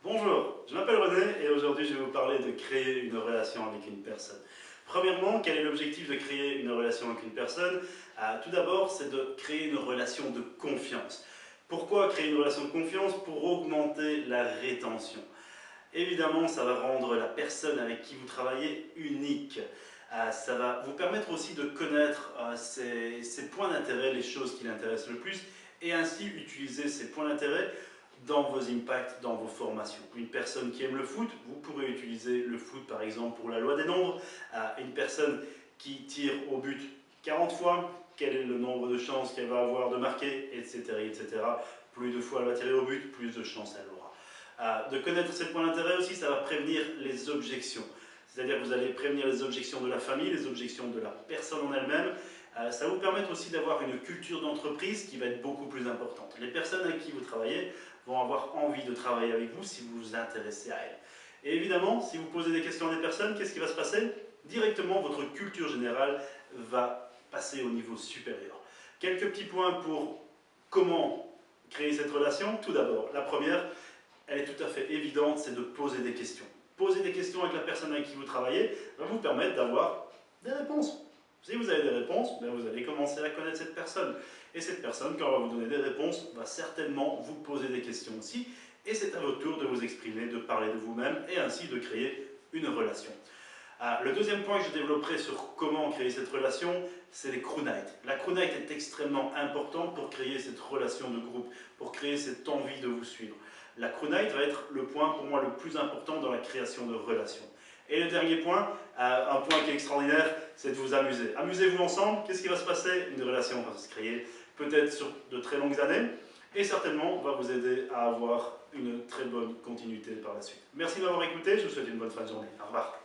Bonjour, je m'appelle René et aujourd'hui je vais vous parler de créer une relation avec une personne. Premièrement, quel est l'objectif de créer une relation avec une personne? Tout d'abord, c'est de créer une relation de confiance. Pourquoi créer une relation de confiance? Pour augmenter la rétention. Évidemment, ça va rendre la personne avec qui vous travaillez unique. Ça va vous permettre aussi de connaître ses points d'intérêt, les choses qui l'intéressent le plus, et ainsi utiliser ces points d'intérêt dans vos impacts, dans vos formations. Une personne qui aime le foot, vous pourrez utiliser le foot par exemple pour la loi des nombres. Une personne qui tire au but 40 fois, quel est le nombre de chances qu'elle va avoir de marquer, etc., etc. Plus de fois elle va tirer au but, plus de chances elle aura. De connaître ces points d'intérêt aussi, ça va prévenir les objections. C'est-à-dire que vous allez prévenir les objections de la famille, les objections de la personne en elle-même. Ça va vous permettre aussi d'avoir une culture d'entreprise qui va être beaucoup plus importante. Les personnes avec qui vous travaillez vont avoir envie de travailler avec vous si vous vous intéressez à elles. Et évidemment, si vous posez des questions à des personnes, qu'est-ce qui va se passer? Directement, votre culture générale va passer au niveau supérieur. Quelques petits points pour comment créer cette relation. Tout d'abord, la première, elle est tout à fait évidente, c'est de poser des questions. Poser des questions avec la personne avec qui vous travaillez va vous permettre d'avoir des réponses. Si vous avez des réponses, bien vous allez commencer à connaître cette personne. Et cette personne, quand elle va vous donner des réponses, va certainement vous poser des questions aussi. Et c'est à votre tour de vous exprimer, de parler de vous-même et ainsi de créer une relation. Le deuxième point que je développerai sur comment créer cette relation, c'est les crew nights. La crew night est extrêmement importante pour créer cette relation de groupe, pour créer cette envie de vous suivre. La crew night va être le point pour moi le plus important dans la création de relations. Et le dernier point, un point qui est extraordinaire, c'est de vous amuser. Amusez-vous ensemble, qu'est-ce qui va se passer? Une relation va se créer, peut-être sur de très longues années, et certainement va vous aider à avoir une très bonne continuité par la suite. Merci de m'avoir écouté, je vous souhaite une bonne fin de journée. Au revoir.